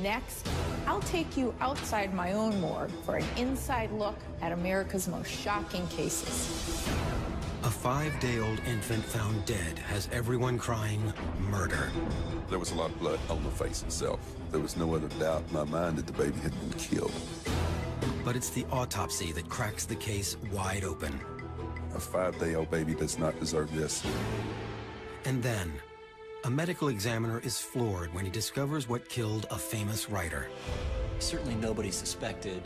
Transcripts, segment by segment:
Next, I'll take you outside my own morgue for an inside look at America's most shocking cases. A 5-day-old infant found dead has everyone crying murder. There was a lot of blood on the face itself. There was no other doubt in my mind that the baby had been killed. But it's the autopsy that cracks the case wide open. A 5-day-old baby does not deserve this. And then, a medical examiner is floored when he discovers what killed a famous writer. Certainly nobody suspected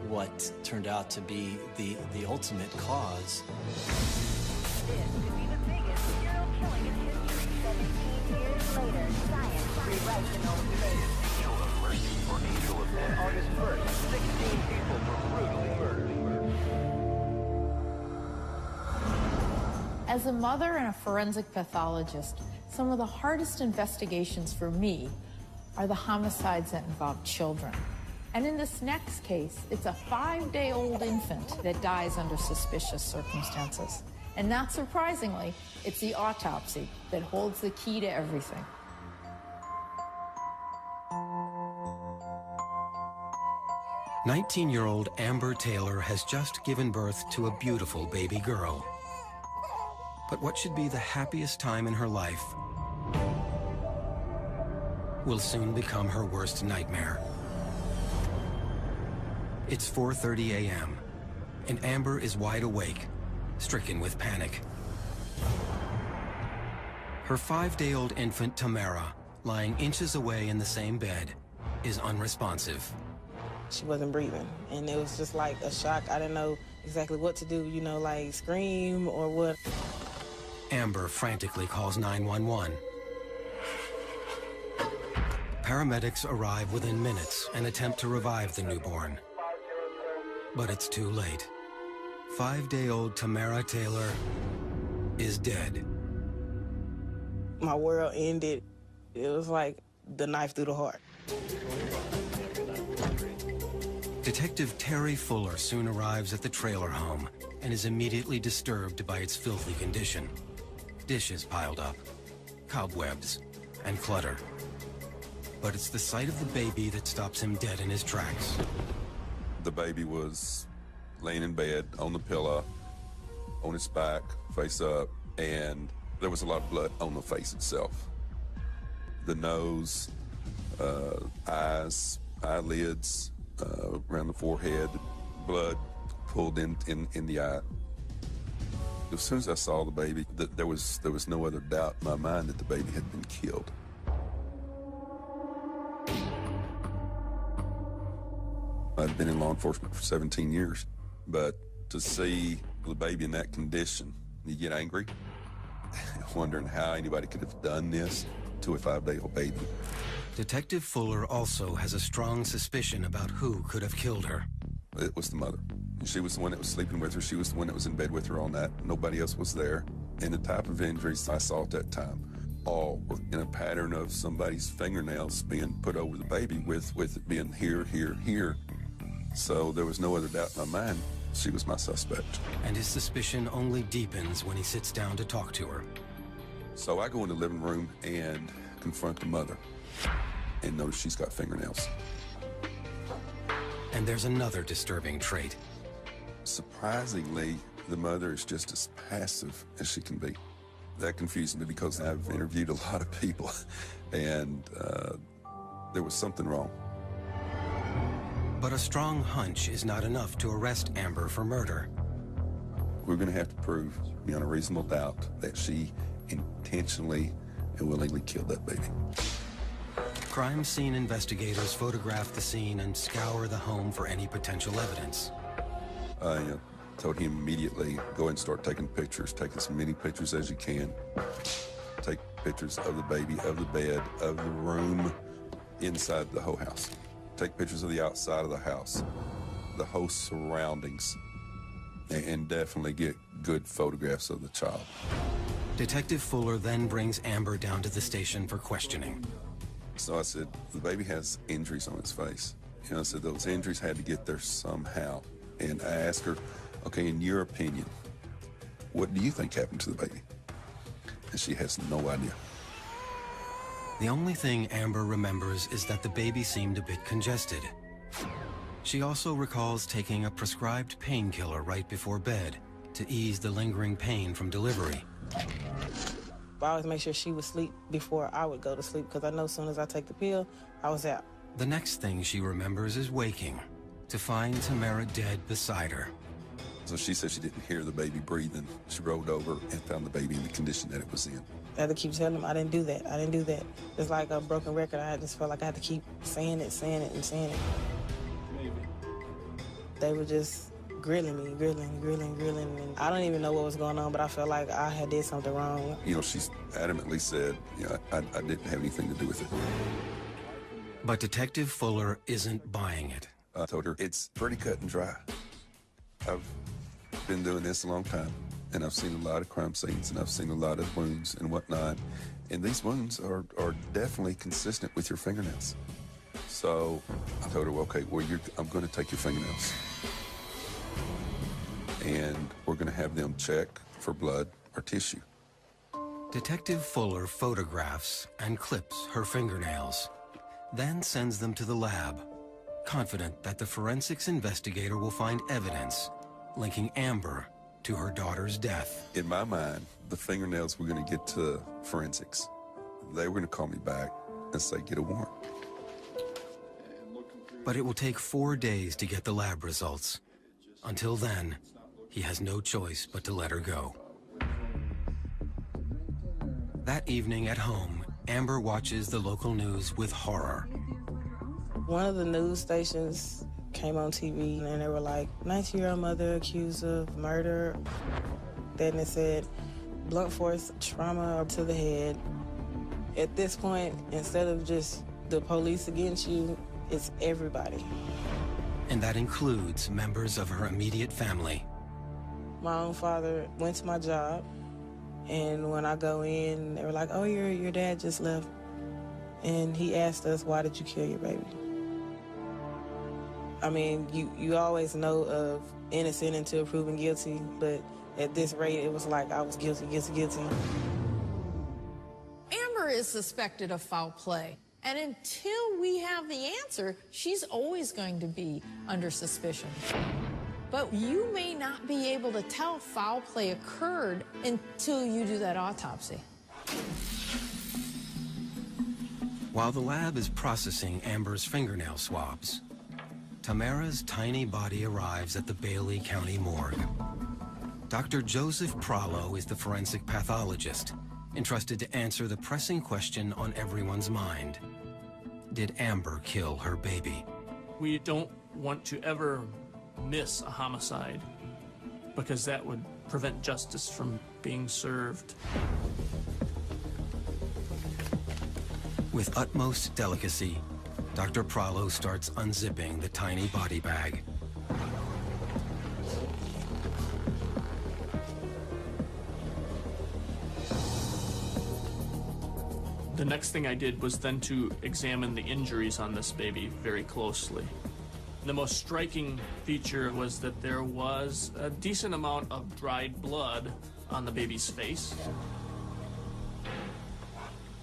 what turned out to be the ultimate cause. This could be the biggest serial killing in history. 17 years later, science rewrites an old case. Angel of Mercy or Angel of Death. August 1st, 16 people were brutally murdered. As a mother and a forensic pathologist, some of the hardest investigations for me are the homicides that involve children. And in this next case, it's a 5-day-old infant that dies under suspicious circumstances. And not surprisingly, it's the autopsy that holds the key to everything. "19-year-old Amber Taylor has just given birth to a beautiful baby girl. But what should be the happiest time in her life will soon become her worst nightmare. It's 4:30 a.m., and Amber is wide awake, stricken with panic. Her 5-day-old infant, Tamara, lying inches away in the same bed, is unresponsive. She wasn't breathing, and it was just like a shock. I didn't know exactly what to do, you know, like scream or what. Amber frantically calls 911. Paramedics arrive within minutes and attempt to revive the newborn. But it's too late. 5-day-old Tamara Taylor is dead. My world ended. It was like the knife through the heart. Detective Terry Fuller soon arrives at the trailer home and is immediately disturbed by its filthy condition. Dishes piled up, cobwebs, and clutter. But it's the sight of the baby that stops him dead in his tracks. The baby was laying in bed on the pillow, on its back, face up, and there was a lot of blood on the face itself. The nose, eyes, eyelids, around the forehead, blood pulled in the eye. As soon as I saw the baby, there was no other doubt in my mind that the baby had been killed. I'd been in law enforcement for 17 years, but to see the baby in that condition, you get angry, wondering how anybody could have done this to a 5-day-old baby. Detective Fuller also has a strong suspicion about who could have killed her. It was the mother. She was the one that was sleeping with her. She was the one that was in bed with her on that. Nobody else was there. And the type of injuries I saw at that time all were in a pattern of somebody's fingernails being put over the baby with it being here, here, here. So there was no other doubt in my mind she was my suspect. And his suspicion only deepens when he sits down to talk to her. So I go in the living room and confront the mother and notice she's got fingernails. And there's another disturbing trait. Surprisingly, the mother is just as passive as she can be. That confused me because I've interviewed a lot of people and there was something wrong. But a strong hunch is not enough to arrest Amber for murder. We're going to have to prove beyond a reasonable doubt that she intentionally and willingly killed that baby. Crime scene investigators photograph the scene and scour the home for any potential evidence. I told him immediately, go ahead and start taking pictures. Take as many pictures as you can. Take pictures of the baby, of the bed, of the room, inside the whole house. Take pictures of the outside of the house, the whole surroundings, and definitely get good photographs of the child. Detective Fuller then brings Amber down to the station for questioning. So I said, the baby has injuries on its face. And I said, those injuries had to get there somehow. And I asked her, okay, in your opinion, what do you think happened to the baby? And she has no idea. The only thing Amber remembers is that the baby seemed a bit congested. She also recalls taking a prescribed painkiller right before bed to ease the lingering pain from delivery. I always make sure she would sleep before I would go to sleep, because I know as soon as I take the pill, I was out. The next thing she remembers is waking to find Tamara dead beside her. So she said she didn't hear the baby breathing. She rolled over and found the baby in the condition that it was in. I had to keep telling them, I didn't do that, I didn't do that. It's like a broken record. I just felt like I had to keep saying it, and saying it. They were just grilling me, grilling. And I don't even know what was going on, but I felt like I had did something wrong. You know, she adamantly said, you know, I didn't have anything to do with it. But Detective Fuller isn't buying it. I told her, it's pretty cut and dry. I've been doing this a long time, and I've seen a lot of crime scenes, and I've seen a lot of wounds and whatnot, and these wounds are definitely consistent with your fingernails. So I told her, well, okay, well, I'm going to take your fingernails, and we're going to have them check for blood or tissue. Detective Fuller photographs and clips her fingernails, then sends them to the lab, confident that the forensics investigator will find evidence linking Amber to her daughter's death. In my mind, the fingernails were going to get to forensics. They were going to call me back and say, get a warrant. But it will take 4 days to get the lab results. Until then, he has no choice but to let her go. That evening at home, Amber watches the local news with horror. One of the news stations came on TV, and they were like, 19-year-old mother accused of murder. Then it said, blunt force trauma to the head. At this point, instead of just the police against you, it's everybody. And that includes members of her immediate family. My own father went to my job, and when I go in, they were like, oh, your dad just left. And he asked us, why did you kill your baby? I mean, you always know of innocent until proven guilty, but at this rate, it was like I was guilty. Amber is suspected of foul play. And until we have the answer, she's always going to be under suspicion. But you may not be able to tell foul play occurred until you do that autopsy. While the lab is processing Amber's fingernail swabs, Tamara's tiny body arrives at the Bailey County morgue. Dr. Joseph Prallo is the forensic pathologist, entrusted to answer the pressing question on everyone's mind. Did Amber kill her baby? We don't want to ever miss a homicide, because that would prevent justice from being served. With utmost delicacy, Dr. Prallo starts unzipping the tiny body bag. The next thing I did was then to examine the injuries on this baby very closely. The most striking feature was that there was a decent amount of dried blood on the baby's face.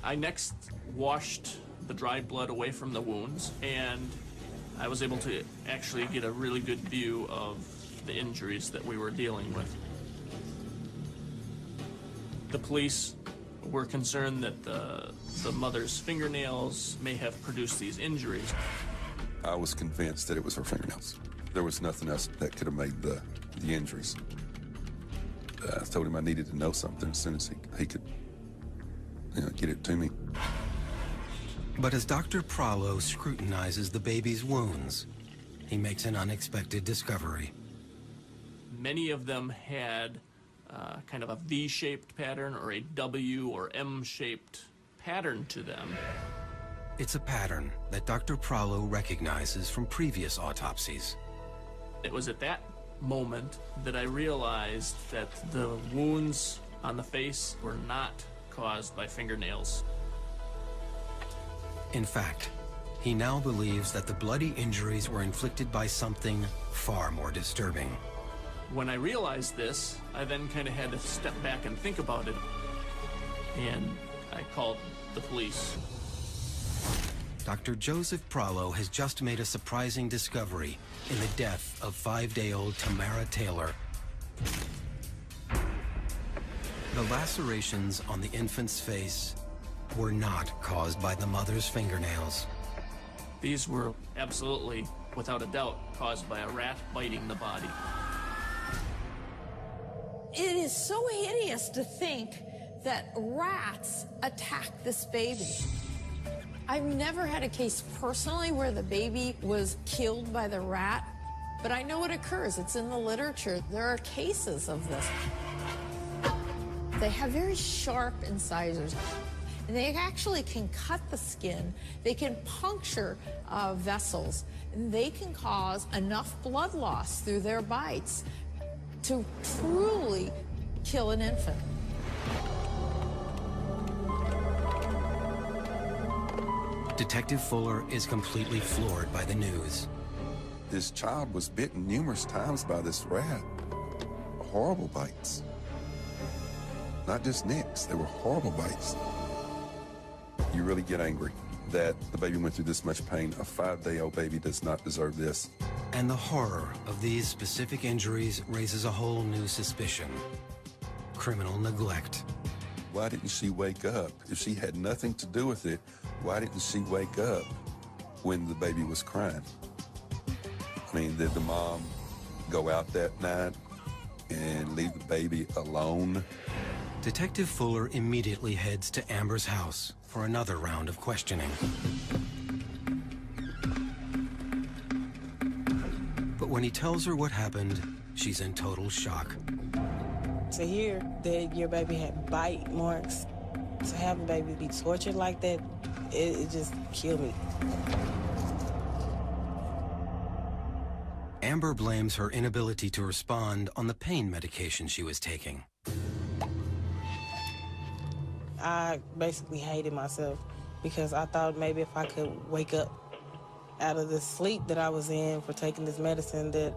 I next washed the dried blood away from the wounds, and I was able to actually get a really good view of the injuries that we were dealing with. The police were concerned that the mother's fingernails may have produced these injuries. I was convinced that it was her fingernails. There was nothing else that could have made the injuries. I told him I needed to know something as soon as he could, get it to me. But as Dr. Prallo scrutinizes the baby's wounds, he makes an unexpected discovery. Many of them had kind of a V-shaped pattern or a W or M-shaped pattern to them. It's a pattern that Dr. Prallo recognizes from previous autopsies. It was at that moment that I realized that the wounds on the face were not caused by fingernails. In fact, he now believes that the bloody injuries were inflicted by something far more disturbing. When I realized this, I then kind of had to step back and think about it. And I called the police. Dr. Joseph Prallo has just made a surprising discovery in the death of 5-day-old Tamara Taylor. The lacerations on the infant's face were not caused by the mother's fingernails. These were absolutely, without a doubt, caused by a rat biting the body. It is so hideous to think that rats attacked this baby. I've never had a case personally where the baby was killed by the rat, but I know it occurs. It's in the literature. There are cases of this. They have very sharp incisors. And they actually can cut the skin. They can puncture vessels. And they can cause enough blood loss through their bites to truly kill an infant. Detective Fuller is completely floored by the news. This child was bitten numerous times by this rat. Horrible bites. Not just nicks, they were horrible bites. You really get angry that the baby went through this much pain. A 5-day-old baby does not deserve this. And the horror of these specific injuries raises a whole new suspicion: criminal neglect. Why didn't she wake up? If she had nothing to do with it, why didn't she wake up when the baby was crying? I mean, did the mom go out that night and leave the baby alone? Detective Fuller immediately heads to Amber's house for another round of questioning. But when he tells her what happened, she's in total shock. To hear that your baby had bite marks, to have a baby be tortured like that, it just killed me. Amber blames her inability to respond on the pain medication she was taking. I basically hated myself because I thought maybe if I could wake up out of the sleep that I was in for taking this medicine, that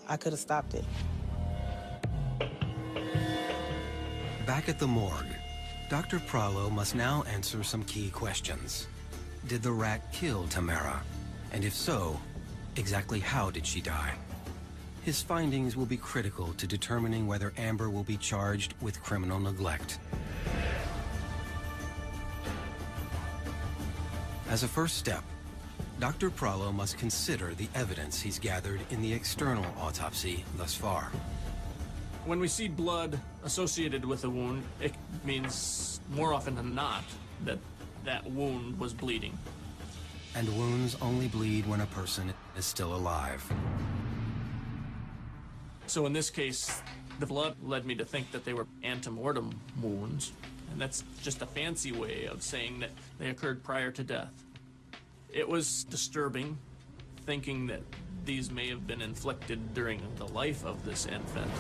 I could have stopped it. Back at the morgue, Dr. Prallo must now answer some key questions. Did the rat kill Tamara? And if so, exactly how did she die? His findings will be critical to determining whether Amber will be charged with criminal neglect. As a first step, Dr. Prallo must consider the evidence he's gathered in the external autopsy thus far. When we see blood associated with a wound, it means more often than not that that wound was bleeding. And wounds only bleed when a person is still alive. So in this case, the blood led me to think that they were antemortem wounds, and that's just a fancy way of saying that they occurred prior to death. It was disturbing thinking that these may have been inflicted during the life of this infant.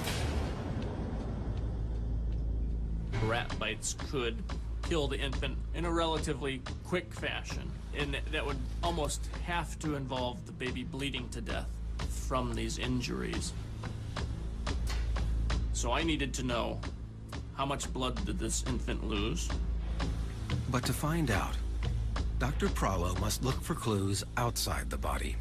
Rat bites could kill the infant in a relatively quick fashion, and that would almost have to involve the baby bleeding to death from these injuries. So I needed to know, how much blood did this infant lose? But to find out, Dr. Prallo must look for clues outside the body.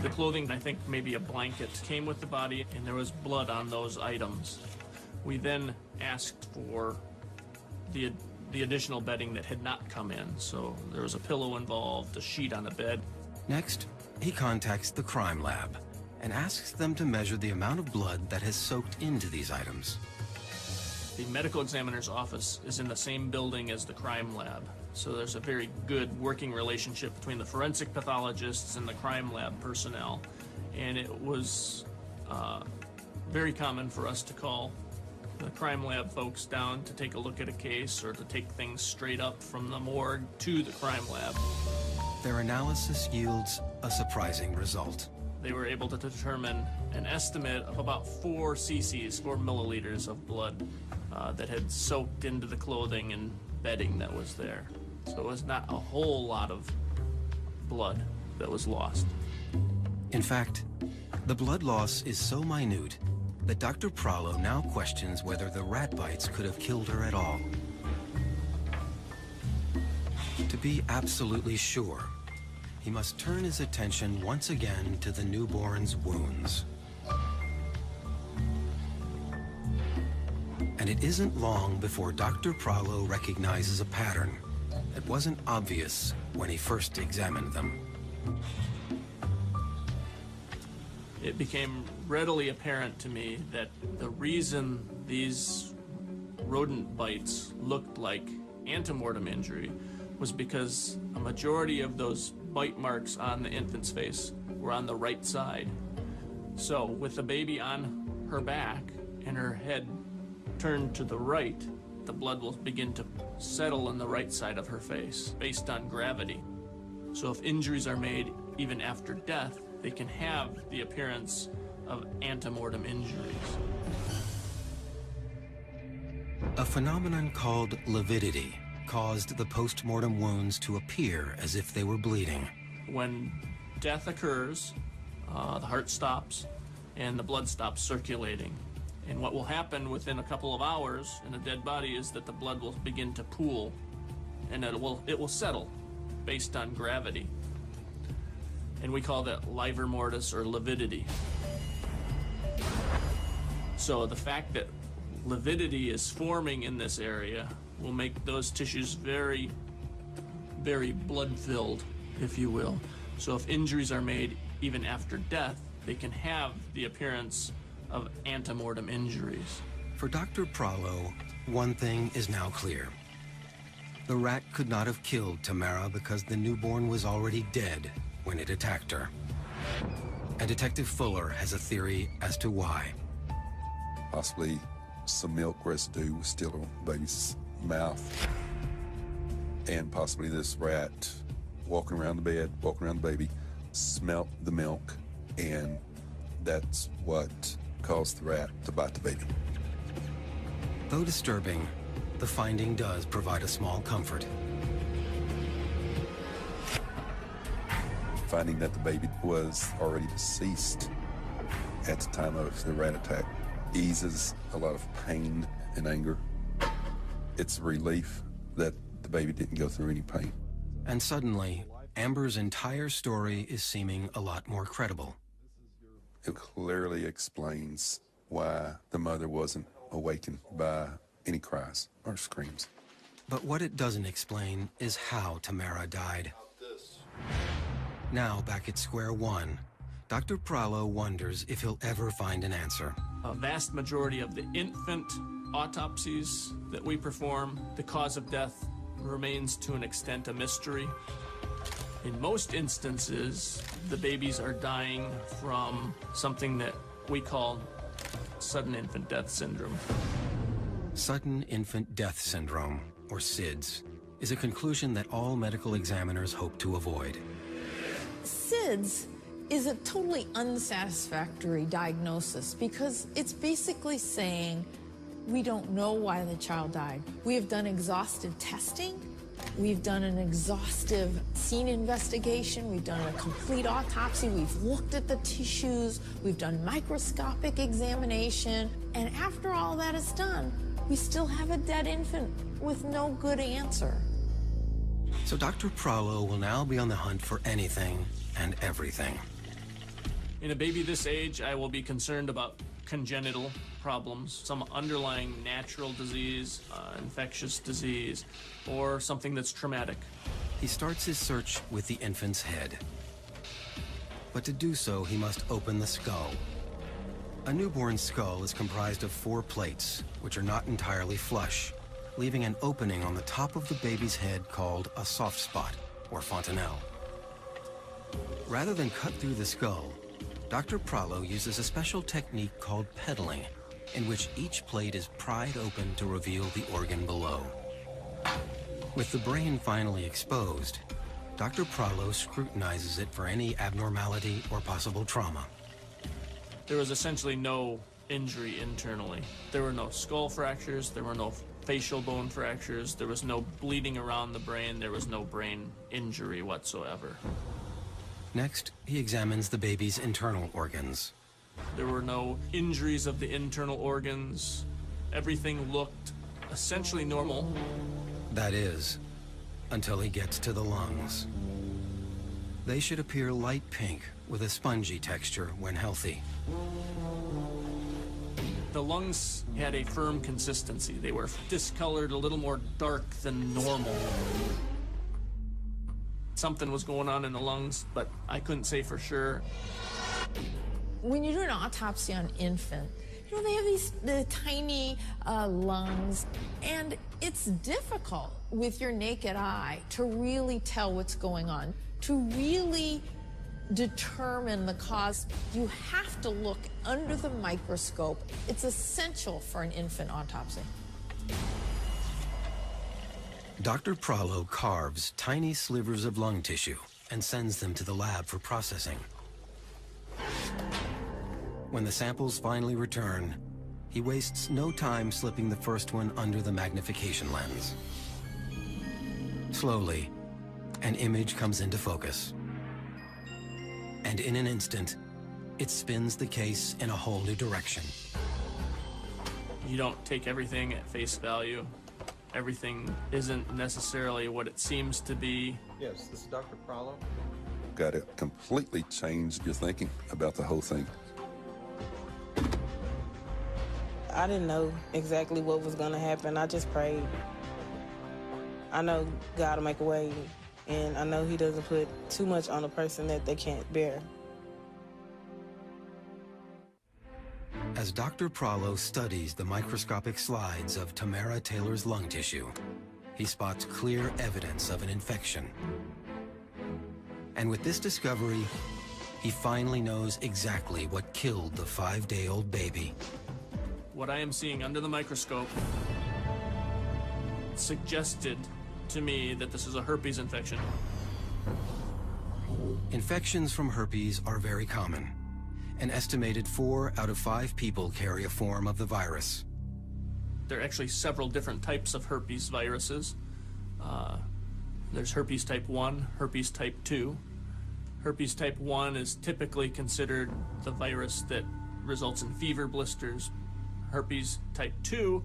The clothing, I think maybe a blanket, came with the body, and there was blood on those items. We then asked for the additional bedding that had not come in, so there was a pillow involved, a sheet on the bed. Next, he contacts the crime lab and asks them to measure the amount of blood that has soaked into these items. The medical examiner's office is in the same building as the crime lab, so there's a very good working relationship between the forensic pathologists and the crime lab personnel. And it was very common for us to call the crime lab folks down to take a look at a case or to take things straight up from the morgue to the crime lab. Their analysis yields a surprising result. They were able to determine an estimate of about 4 cc's, 4 milliliters of blood that had soaked into the clothing and bedding that was there. So it was not a whole lot of blood that was lost. In fact, the blood loss is so minute that Dr. Prallo now questions whether the rat bites could have killed her at all. To be absolutely sure, he must turn his attention once again to the newborn's wounds. And it isn't long before Dr. Prallo recognizes a pattern that wasn't obvious when he first examined them. It became readily apparent to me that the reason these rodent bites looked like antemortem injury was because a majority of those bite marks on the infant's face were on the right side. So with the baby on her back and her head turned to the right, the blood will begin to settle on the right side of her face based on gravity. So if injuries are made even after death, they can have the appearance of antemortem injuries. A phenomenon called lividity caused the post-mortem wounds to appear as if they were bleeding. When death occurs, the heart stops and the blood stops circulating. And what will happen within a couple of hours in a dead body is that the blood will begin to pool and it will settle based on gravity. And we call that livor mortis or lividity. So the fact that lividity is forming in this area will make those tissues very, very blood-filled, if you will. So if injuries are made even after death, they can have the appearance of antemortem injuries. For Dr. Prallo, one thing is now clear. The rat could not have killed Tamara because the newborn was already dead when it attacked her. And Detective Fuller has a theory as to why. Possibly some milk residue was still on the baby's mouth. And possibly this rat walking around the bed, walking around the baby, smelt the milk, and that's what caused the rat to bite the baby. Though disturbing, the finding does provide a small comfort. Finding that the baby was already deceased at the time of the rat attack eases a lot of pain and anger. It's a relief that the baby didn't go through any pain. And suddenly, Amber's entire story is seeming a lot more credible. It clearly explains why the mother wasn't awakened by any cries or screams. But what it doesn't explain is how Tamara died. Now, back at square one, Dr. Prallo wonders if he'll ever find an answer. A vast majority of the infant autopsies that we perform, the cause of death remains to an extent a mystery. In most instances, the babies are dying from something that we call sudden infant death syndrome. Sudden infant death syndrome, or SIDS, is a conclusion that all medical examiners hope to avoid. SIDS is a totally unsatisfactory diagnosis because it's basically saying we don't know why the child died. We have done exhaustive testing. We've done an exhaustive scene investigation. We've done a complete autopsy. We've looked at the tissues. We've done microscopic examination. And after all that is done, we still have a dead infant with no good answer. So Dr. Prallo will now be on the hunt for anything and everything. In a baby this age, I will be concerned about congenital problems, some underlying natural disease, infectious disease, or something that's traumatic. He starts his search with the infant's head. But to do so, he must open the skull. A newborn skull is comprised of 4 plates, which are not entirely flush, leaving an opening on the top of the baby's head called a soft spot, or fontanelle. Rather than cut through the skull, Dr. Prallo uses a special technique called pedaling, in which each plate is pried open to reveal the organ below. With the brain finally exposed, Dr. Prallo scrutinizes it for any abnormality or possible trauma. There was essentially no injury internally. There were no skull fractures, there were no facial bone fractures, there was no bleeding around the brain, there was no brain injury whatsoever. Next, he examines the baby's internal organs. There were no injuries of the internal organs. Everything looked essentially normal. That is, until he gets to the lungs. They should appear light pink with a spongy texture when healthy. The lungs had a firm consistency. They were discolored, a little more dark than normal. Something was going on in the lungs, but I couldn't say for sure. When you do an autopsy on an infant, you know, they have the tiny lungs, and it's difficult with your naked eye to really tell what's going on, to really determine the cause. You have to look under the microscope. It's essential for an infant autopsy. Dr. Prallo carves tiny slivers of lung tissue and sends them to the lab for processing. When the samples finally return, he wastes no time slipping the first one under the magnification lens. Slowly, an image comes into focus. And in an instant, it spins the case in a whole new direction. You don't take everything at face value. Everything isn't necessarily what it seems to be. Yes, this is Dr. Prallo. Got it completely changed your thinking about the whole thing. I didn't know exactly what was going to happen. I just prayed. I know God will make a way, and I know he doesn't put too much on a person that they can't bear. As Dr. Prallo studies the microscopic slides of Tamara Taylor's lung tissue, he spots clear evidence of an infection. And with this discovery, he finally knows exactly what killed the 5-day-old baby. What I am seeing under the microscope suggested to me that this is a herpes infection. Infections from herpes are very common. An estimated 4 out of 5 people carry a form of the virus. There are actually several different types of herpes viruses. There's herpes type 1, herpes type 2. Herpes type 1 is typically considered the virus that results in fever blisters. Herpes type 2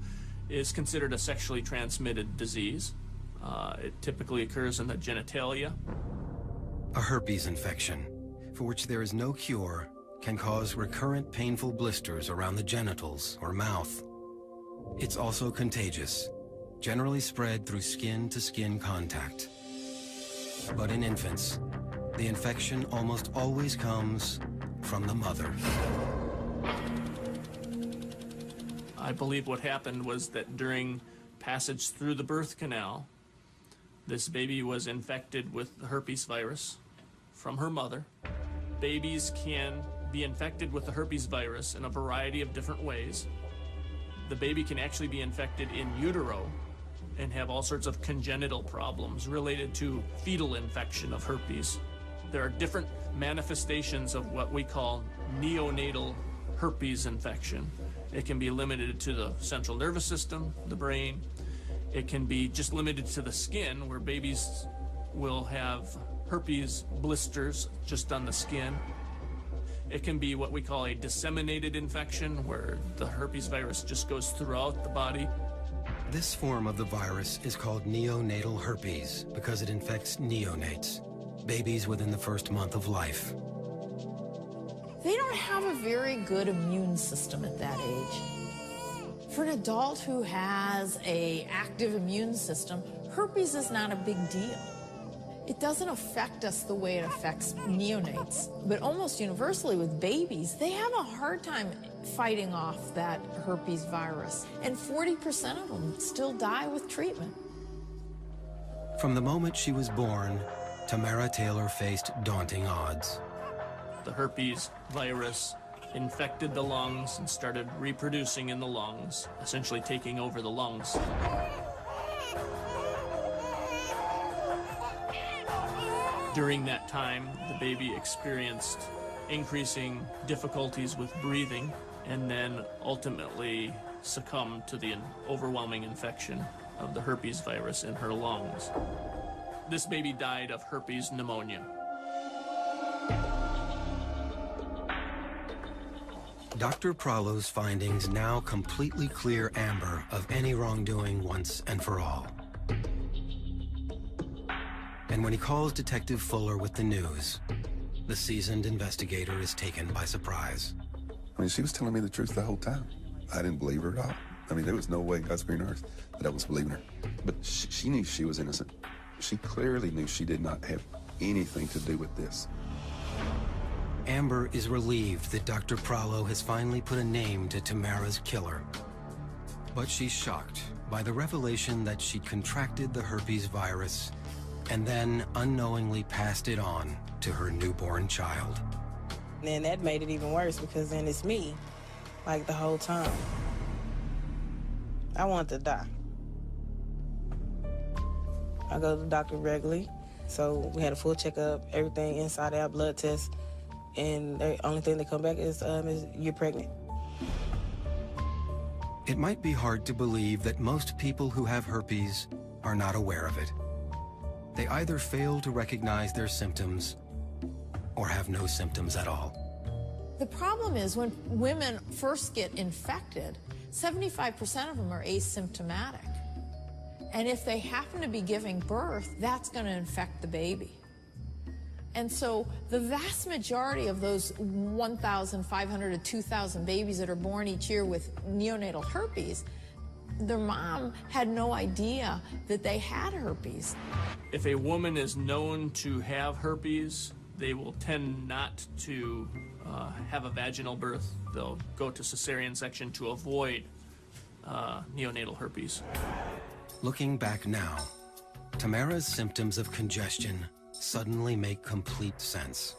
is considered a sexually transmitted disease. It typically occurs in the genitalia. A herpes infection, for which there is no cure, can cause recurrent painful blisters around the genitals or mouth. It's also contagious, generally spread through skin-to-skin contact. But in infants, the infection almost always comes from the mother. I believe what happened was that during passage through the birth canal, this baby was infected with the herpes virus from her mother. Babies can be infected with the herpes virus in a variety of different ways. The baby can actually be infected in utero and have all sorts of congenital problems related to fetal infection of herpes. There are different manifestations of what we call neonatal herpes infection. It can be limited to the central nervous system, the brain. It can be just limited to the skin, where babies will have herpes blisters just on the skin. It can be what we call a disseminated infection, where the herpes virus just goes throughout the body. This form of the virus is called neonatal herpes because it infects neonates, babies within the first month of life. They don't have a very good immune system at that age. For an adult who has an active immune system, herpes is not a big deal. It doesn't affect us the way it affects neonates, but almost universally with babies, they have a hard time fighting off that herpes virus, and 40% of them still die with treatment. From the moment she was born, Tamara Taylor faced daunting odds. The herpes virus infected the lungs and started reproducing in the lungs, essentially taking over the lungs. During that time, the baby experienced increasing difficulties with breathing and then ultimately succumbed to the overwhelming infection of the herpes virus in her lungs. This baby died of herpes pneumonia. Dr. Prallo's findings now completely clear Amber of any wrongdoing once and for all. And when he calls Detective Fuller with the news, the seasoned investigator is taken by surprise. I mean, she was telling me the truth the whole time. I didn't believe her at all. I mean, there was no way God's green earth that I was believing her. But she knew she was innocent. She clearly knew she did not have anything to do with this. Amber is relieved that Dr. Prallo has finally put a name to Tamara's killer. But she's shocked by the revelation that she contracted the herpes virus and then unknowingly passed it on to her newborn child. And that made it even worse because then it's me, like the whole time. I want to die. I go to the doctor regularly, so we had a full checkup, everything inside out, blood test, and the only thing that come back is you're pregnant. It might be hard to believe that most people who have herpes are not aware of it. They either fail to recognize their symptoms or have no symptoms at all. The problem is when women first get infected, 75% of them are asymptomatic. And if they happen to be giving birth, that's going to infect the baby. And so the vast majority of those 1,500 to 2,000 babies that are born each year with neonatal herpes, their mom had no idea that they had herpes. If a woman is known to have herpes, they will tend not to have a vaginal birth. They'll go to cesarean section to avoid neonatal herpes. Looking back now, Tamara's symptoms of congestion suddenly make complete sense.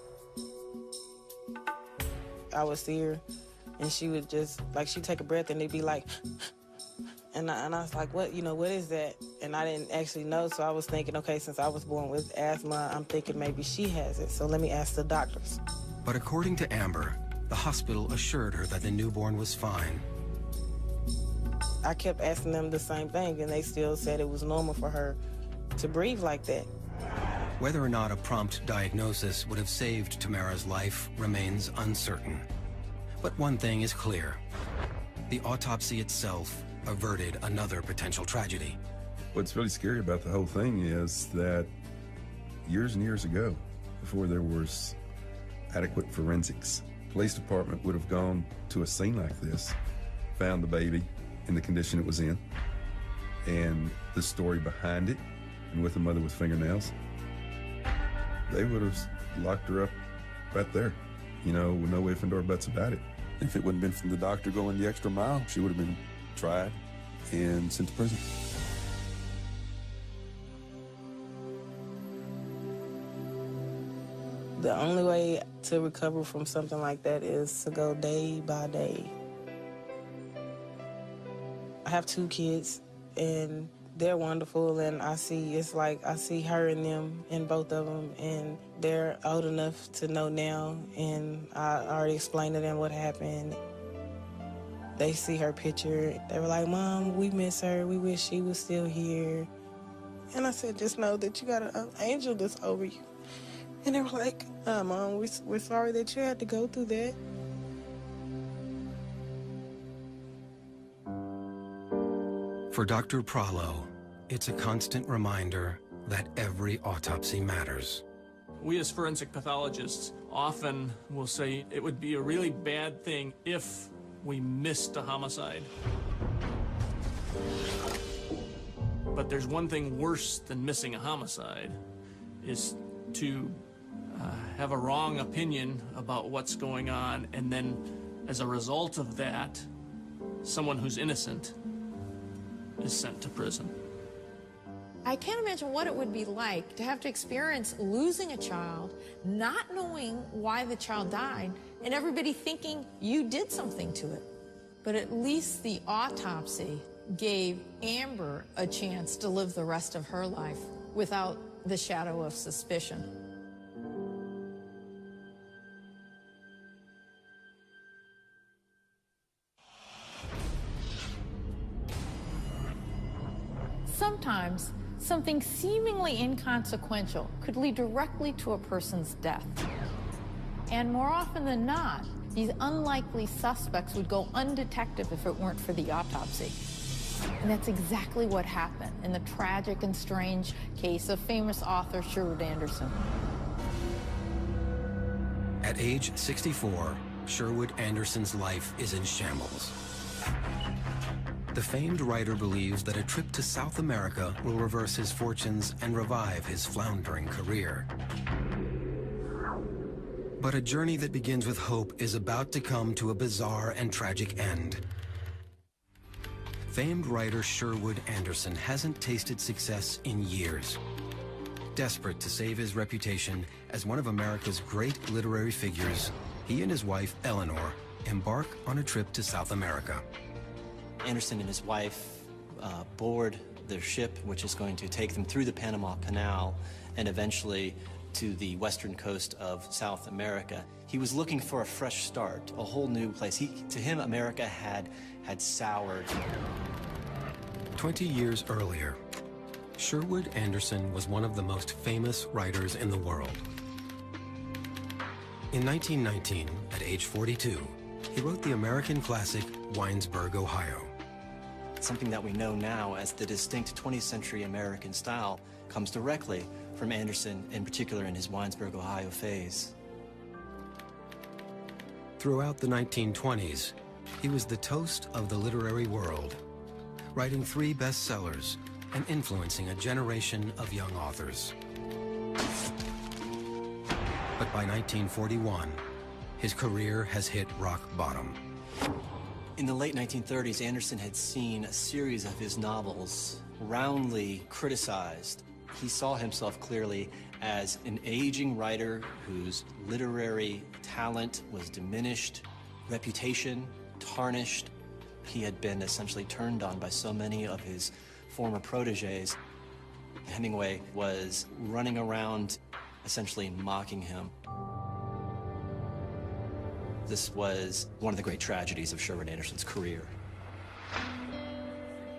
I would see her, and she would just, like, she'd take a breath, and they'd be like, and I was like, what is that? And I didn't actually know, so I was thinking, okay, since I was born with asthma, I'm thinking maybe she has it, so let me ask the doctors. But according to Amber, the hospital assured her that the newborn was fine. I kept asking them the same thing, and they still said it was normal for her to breathe like that. Whether or not a prompt diagnosis would have saved Tamara's life remains uncertain. But one thing is clear. The autopsy itself averted another potential tragedy. What's really scary about the whole thing is that years and years ago, before there was adequate forensics, police department would have gone to a scene like this, found the baby in the condition it was in, and the story behind it, and with the mother with fingernails. They would have locked her up right there, with no ifs and or buts about it. If it wouldn't have been for the doctor going the extra mile, she would have been tried and sent to prison. The only way to recover from something like that is to go day by day. I have 2 kids, and they're wonderful, and I see her and them in both of them, and they're old enough to know now, and I already explained to them what happened. They see her picture. They were like, Mom, we miss her. We wish she was still here. And I said, just know that you got an angel that's over you. And they were like, Mom, we're sorry that you had to go through that. For Dr. Prallo, it's a constant reminder that every autopsy matters. We as forensic pathologists often will say it would be a really bad thing if we missed a homicide. But there's one thing worse than missing a homicide, is to have a wrong opinion about what's going on, and then as a result of that, someone who's innocent is sent to prison. I can't imagine what it would be like to have to experience losing a child, not knowing why the child died, and everybody thinking you did something to it. But at least the autopsy gave Amber a chance to live the rest of her life without the shadow of suspicion. Sometimes, something seemingly inconsequential could lead directly to a person's death. And more often than not, these unlikely suspects would go undetected if it weren't for the autopsy. And that's exactly what happened in the tragic and strange case of famous author Sherwood Anderson. At age 64, Sherwood Anderson's life is in shambles. The famed writer believes that a trip to South America will reverse his fortunes and revive his floundering career. But a journey that begins with hope is about to come to a bizarre and tragic end. Famed writer Sherwood Anderson hasn't tasted success in years. Desperate to save his reputation as one of America's great literary figures, he and his wife, Eleanor, embark on a trip to South America. Anderson and his wife board their ship, which is going to take them through the Panama Canal and eventually to the western coast of South America. He was looking for a fresh start, a whole new place. To him, America had soured. 20 years earlier, Sherwood Anderson was one of the most famous writers in the world. In 1919, at age 42, he wrote the American classic Winesburg, Ohio. Something that we know now as the distinct 20th century American style comes directly from Anderson, in particular in his Winesburg, Ohio phase. Throughout the 1920s, he was the toast of the literary world, writing 3 bestsellers and influencing a generation of young authors. But by 1941, his career has hit rock bottom. In the late 1930s, Anderson had seen a series of his novels roundly criticized. He saw himself clearly as an aging writer whose literary talent was diminished, reputation tarnished. He had been essentially turned on by so many of his former proteges. Hemingway was running around essentially mocking him. This was one of the great tragedies of Sherwood Anderson's career.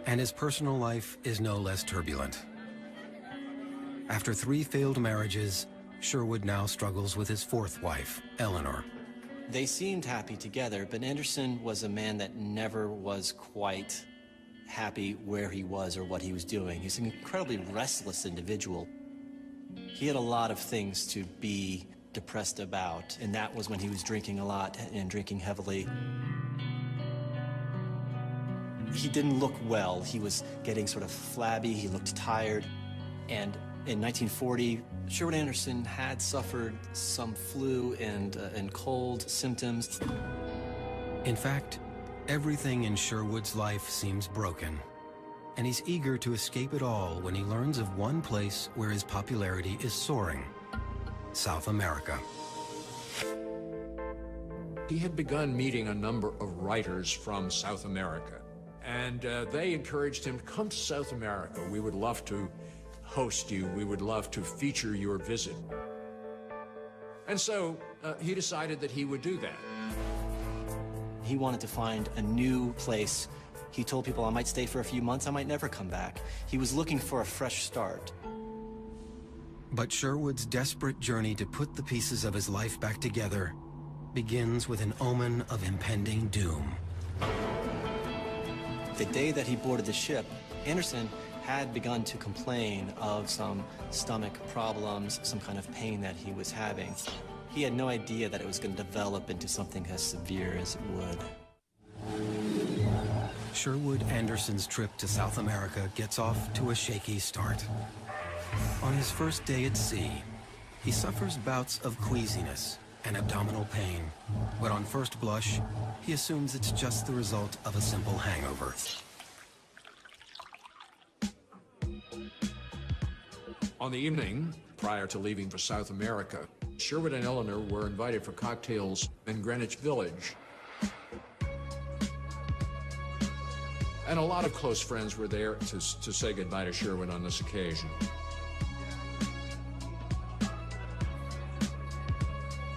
And his personal life is no less turbulent. After 3 failed marriages, Sherwood now struggles with his 4th wife, Eleanor. They seemed happy together, but Anderson was a man that never was quite happy where he was or what he was doing. He's an incredibly restless individual. He had a lot of things to be depressed about, and that was when he was drinking a lot and drinking heavily. He didn't look well. He was getting sort of flabby. He looked tired. And in 1940, Sherwood Anderson had suffered some flu and cold symptoms. In fact, everything in Sherwood's life seems broken, and he's eager to escape it all when he learns of one place where his popularity is soaring: South America. He had begun meeting a number of writers from South America, and they encouraged him to come to South America. We would love to host you. We would love to feature your visit. And so he decided that he would do that. He wanted to find a new place. He told people, I might stay for a few months, I might never come back. He was looking for a fresh start. But Sherwood's desperate journey to put the pieces of his life back together begins with an omen of impending doom. The day that he boarded the ship, Anderson had begun to complain of some stomach problems, some kind of pain that he was having. He had no idea that it was going to develop into something as severe as it would. Sherwood Anderson's trip to South America gets off to a shaky start. On his first day at sea, he suffers bouts of queasiness and abdominal pain, but on first blush, he assumes it's just the result of a simple hangover. On the evening prior to leaving for South America, Sherwood and Eleanor were invited for cocktails in Greenwich Village. And a lot of close friends were there to say goodbye to Sherwood on this occasion.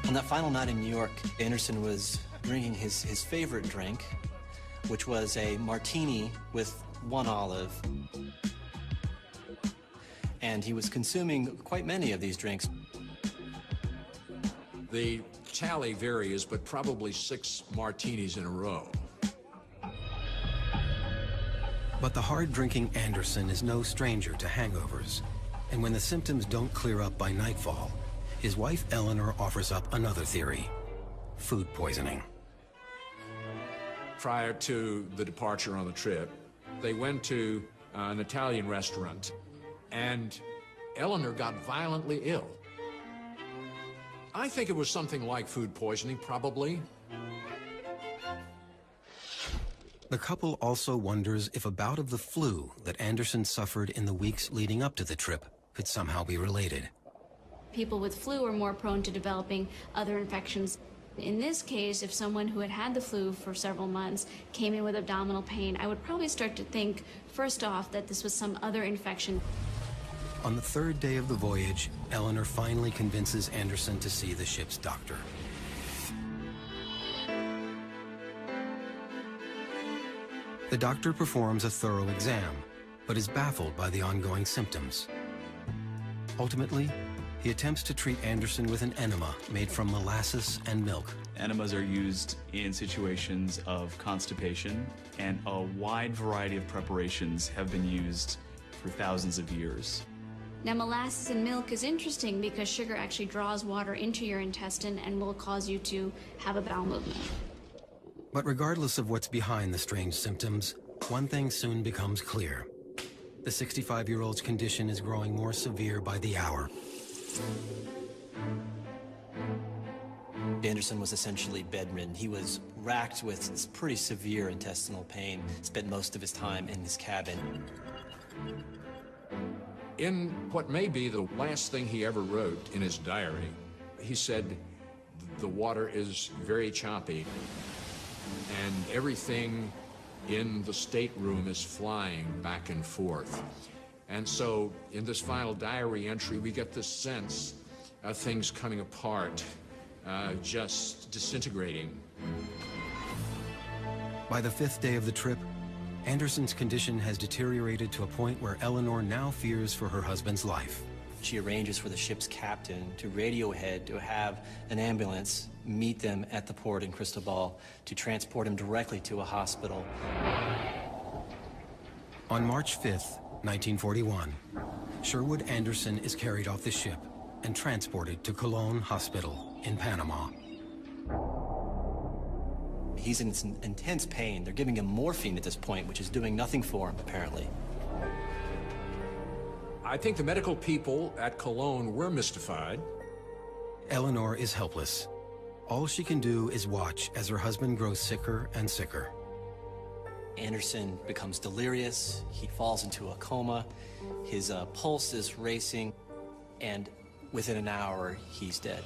On that final night in New York, Anderson was drinking his favorite drink, which was a martini with 1 olive. And he was consuming quite many of these drinks. The tally varies, but probably 6 martinis in a row. But the hard-drinking Anderson is no stranger to hangovers, and when the symptoms don't clear up by nightfall, his wife Eleanor offers up another theory: food poisoning. Prior to the departure on the trip, they went to an Italian restaurant, and Eleanor got violently ill. I think it was something like food poisoning, probably. The couple also wonders if a bout of the flu that Anderson suffered in the weeks leading up to the trip could somehow be related. People with flu are more prone to developing other infections. In this case, if someone who had had the flu for several months came in with abdominal pain, I would probably start to think, first off, that this was some other infection. On the third day of the voyage, Eleanor finally convinces Anderson to see the ship's doctor. The doctor performs a thorough exam, but is baffled by the ongoing symptoms. Ultimately, he attempts to treat Anderson with an enema made from molasses and milk. Enemas are used in situations of constipation, and a wide variety of preparations have been used for thousands of years. Now, molasses and milk is interesting because sugar actually draws water into your intestine and will cause you to have a bowel movement. But regardless of what's behind the strange symptoms, one thing soon becomes clear. The 65-year-old's condition is growing more severe by the hour. Anderson was essentially bedridden. He was racked with pretty severe intestinal pain, spent most of his time in his cabin. In what may be the last thing he ever wrote in his diary, he said, "The water is very choppy, and everything in the stateroom is flying back and forth." And so in this final diary entry, we get this sense of things coming apart, just disintegrating. By the 5th day of the trip, Anderson's condition has deteriorated to a point where Eleanor now fears for her husband's life. She arranges for the ship's captain to radio ahead to have an ambulance meet them at the port in Cristobal to transport him directly to a hospital. On March 5th, 1941, Sherwood Anderson is carried off the ship and transported to Colón Hospital in Panama. He's in intense pain. They're giving him morphine at this point, which is doing nothing for him, apparently. I think the medical people at Colón were mystified. Eleanor is helpless. All she can do is watch as her husband grows sicker and sicker. Anderson becomes delirious. He falls into a coma. His pulse is racing, and within an hour, he's dead.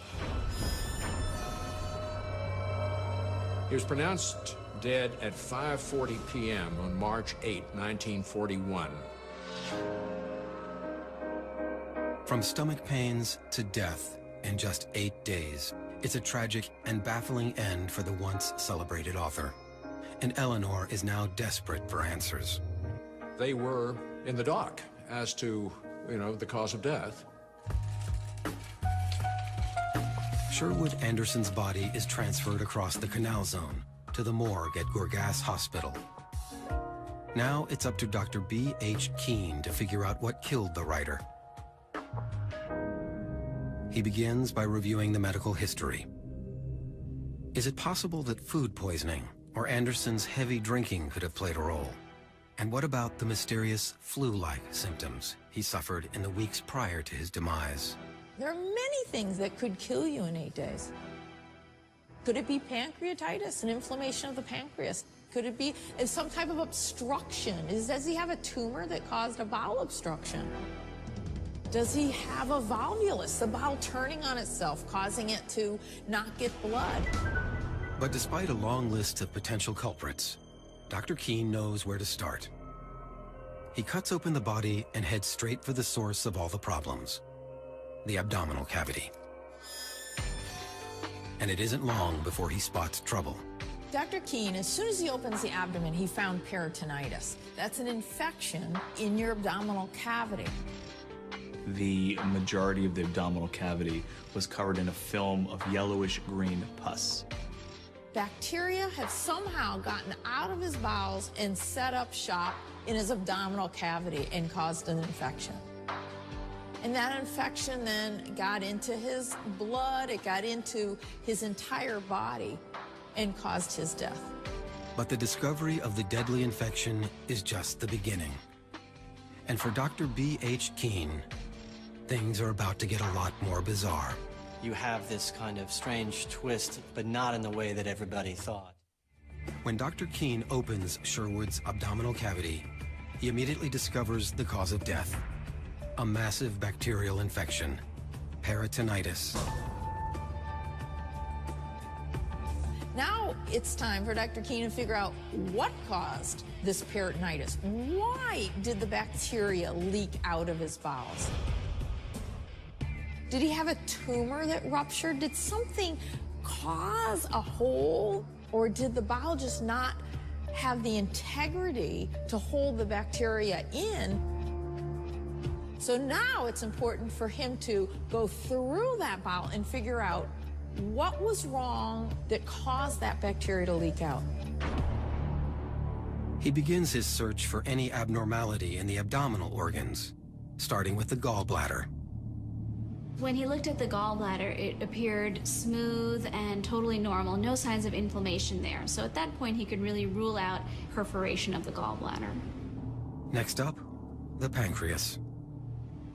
He was pronounced dead at 5:40 p.m. on March 8, 1941. From stomach pains to death in just 8 days. It's a tragic and baffling end for the once celebrated author. And Eleanor is now desperate for answers. They were in the dark as to, the cause of death. Sherwood Anderson's body is transferred across the Canal Zone to the morgue at Gorgas Hospital. Now it's up to Dr. B.H. Keene to figure out what killed the writer. He begins by reviewing the medical history. Is it possible that food poisoning or Anderson's heavy drinking could have played a role? And what about the mysterious flu-like symptoms he suffered in the weeks prior to his demise? There are many things that could kill you in 8 days. Could it be pancreatitis, an inflammation of the pancreas? Could it be some type of obstruction? Does he have a tumor that caused a bowel obstruction? Does he have a volvulus, the bowel turning on itself, causing it to not get blood? But despite a long list of potential culprits, Dr. Keene knows where to start. He cuts open the body and heads straight for the source of all the problems, the abdominal cavity. And it isn't long before he spots trouble. Dr. Keene, as soon as he opens the abdomen, he found peritonitis. That's an infection in your abdominal cavity. The majority of the abdominal cavity was covered in a film of yellowish-green pus. Bacteria have somehow gotten out of his bowels and set up shop in his abdominal cavity and caused an infection. And that infection then got into his blood, it got into his entire body and caused his death. But the discovery of the deadly infection is just the beginning. And for Dr. B.H. Keene, things are about to get a lot more bizarre. You have this kind of strange twist, but not in the way that everybody thought. When Dr. Keene opens Sherwood's abdominal cavity, he immediately discovers the cause of death: a massive bacterial infection, peritonitis. Now it's time for Dr. Keene to figure out what caused this peritonitis. Why did the bacteria leak out of his bowels? Did he have a tumor that ruptured? Did something cause a hole? Or did the bowel just not have the integrity to hold the bacteria in? So now it's important for him to go through that bowel and figure out what was wrong that caused that bacteria to leak out. He begins his search for any abnormality in the abdominal organs, starting with the gallbladder. When he looked at the gallbladder, it appeared smooth and totally normal, no signs of inflammation there. So at that point, he could really rule out perforation of the gallbladder. Next up, the pancreas.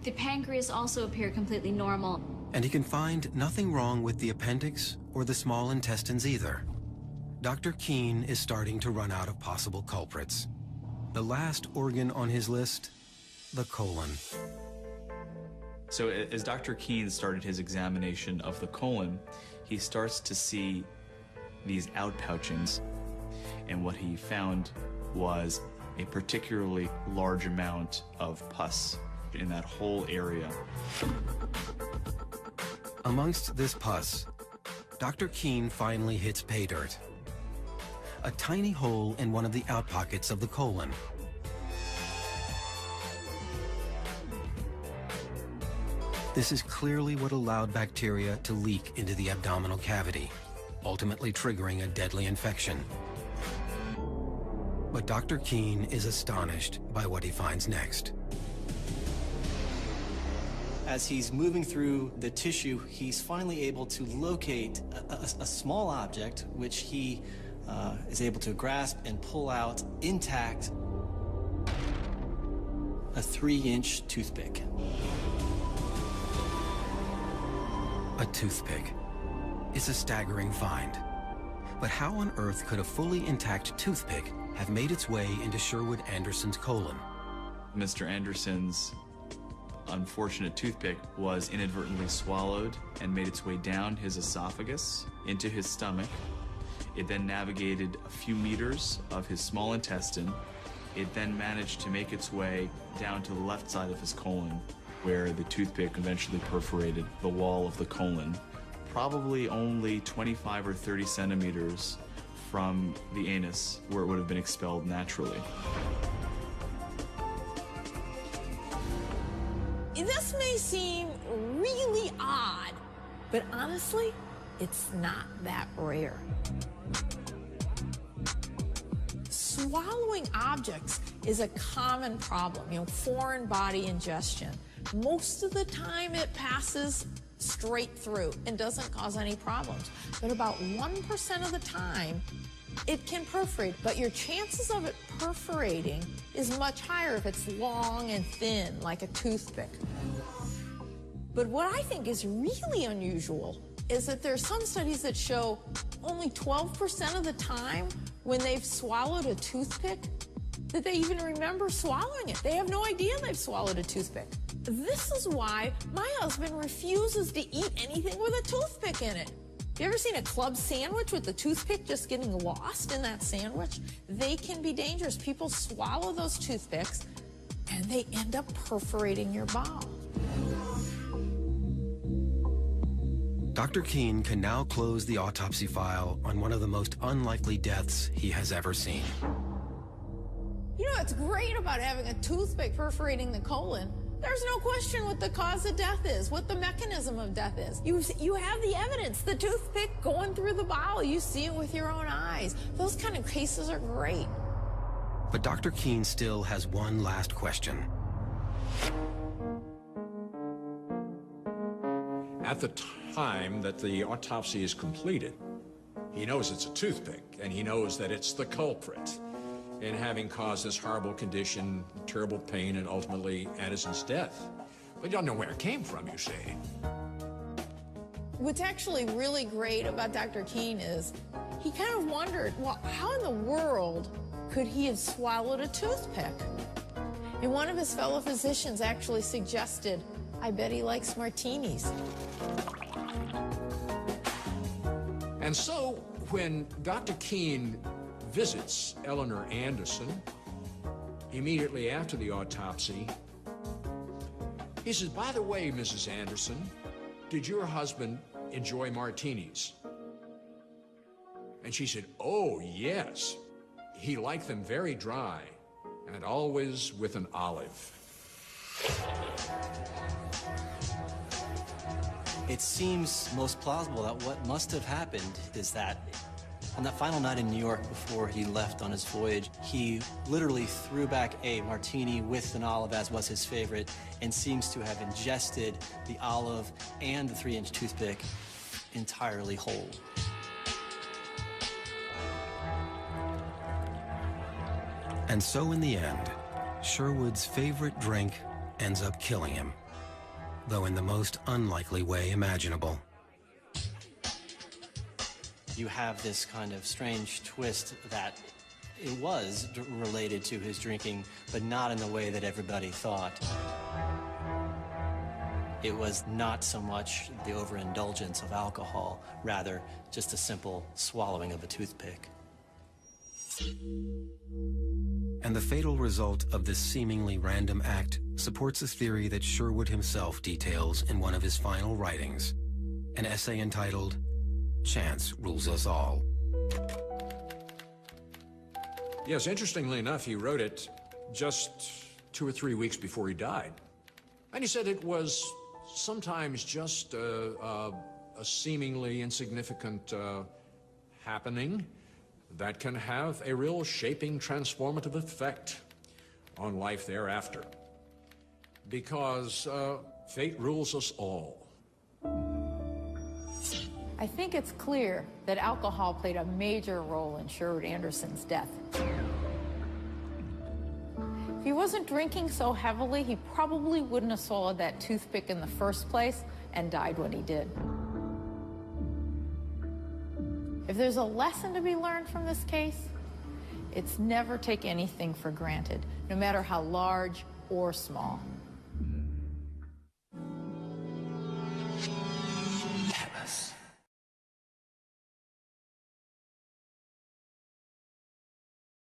The pancreas also appeared completely normal. And he can find nothing wrong with the appendix or the small intestines either. Dr. Keene is starting to run out of possible culprits. The last organ on his list, the colon. So as Dr. Keene started his examination of the colon, he starts to see these outpouchings. And what he found was a particularly large amount of pus in that whole area. Amongst this pus, Dr. Keene finally hits pay dirt. A tiny hole in one of the outpockets of the colon. This is clearly what allowed bacteria to leak into the abdominal cavity, ultimately triggering a deadly infection. But Dr. Keene is astonished by what he finds next. As he's moving through the tissue, he's finally able to locate a small object, which he is able to grasp and pull out intact, a 3-inch toothpick. A toothpick. It's a staggering find. But how on earth could a fully intact toothpick have made its way into Sherwood Anderson's colon? Mr. Anderson's unfortunate toothpick was inadvertently swallowed and made its way down his esophagus into his stomach. It then navigated a few meters of his small intestine. It then managed to make its way down to the left side of his colon, where the toothpick eventually perforated the wall of the colon, probably only 25 or 30 centimeters from the anus, where it would have been expelled naturally. This may seem really odd, but honestly, it's not that rare. Swallowing objects is a common problem, foreign body ingestion. Most of the time it passes straight through and doesn't cause any problems. But about 1% of the time, it can perforate. But your chances of it perforating is much higher if it's long and thin, like a toothpick. But what I think is really unusual is that there are some studies that show only 12% of the time when they've swallowed a toothpick that they even remember swallowing it. They have no idea they've swallowed a toothpick. This is why my husband refuses to eat anything with a toothpick in it. You ever seen a club sandwich with the toothpick just getting lost in that sandwich? They can be dangerous. People swallow those toothpicks and they end up perforating your bowel. Dr. Keene can now close the autopsy file on one of the most unlikely deaths he has ever seen. You know what's great about having a toothpick perforating the colon? There's no question what the cause of death is, what the mechanism of death is. You have the evidence, the toothpick going through the bowel. You see it with your own eyes. Those kind of cases are great. But Dr. Keene still has one last question. At the time that the autopsy is completed, he knows it's a toothpick, and he knows that it's the culprit in having caused this horrible condition, terrible pain, and ultimately Anderson's death. But you don't know where it came from, you see. What's actually really great about Dr. Keene is he kind of wondered, well, how in the world could he have swallowed a toothpick? And one of his fellow physicians actually suggested, I bet he likes martinis. And so, when Dr. Keene visits Eleanor Anderson, immediately after the autopsy, he says, by the way, Mrs. Anderson, did your husband enjoy martinis? And she said, oh, yes. He liked them very dry, and always with an olive. It seems most plausible that what must have happened is that on that final night in New York before he left on his voyage, he literally threw back a martini with an olive, as was his favorite, and seems to have ingested the olive and the 3-inch toothpick entirely whole. And so in the end, Sherwood's favorite drink ends up killing him, though in the most unlikely way imaginable. You have this kind of strange twist that it was related to his drinking, but not in the way that everybody thought. It was not so much the overindulgence of alcohol, rather just a simple swallowing of a toothpick. And the fatal result of this seemingly random act supports a theory that Sherwood himself details in one of his final writings, an essay entitled, Chance Rules Us All. Yes, interestingly enough, he wrote it just 2 or 3 weeks before he died. And he said it was sometimes just a seemingly insignificant happening that can have a real shaping, transformative effect on life thereafter. Because fate rules us all. I think it's clear that alcohol played a major role in Sherwood Anderson's death. If he wasn't drinking so heavily, he probably wouldn't have swallowed that toothpick in the first place and died when he did. If there's a lesson to be learned from this case, it's never take anything for granted, no matter how large or small.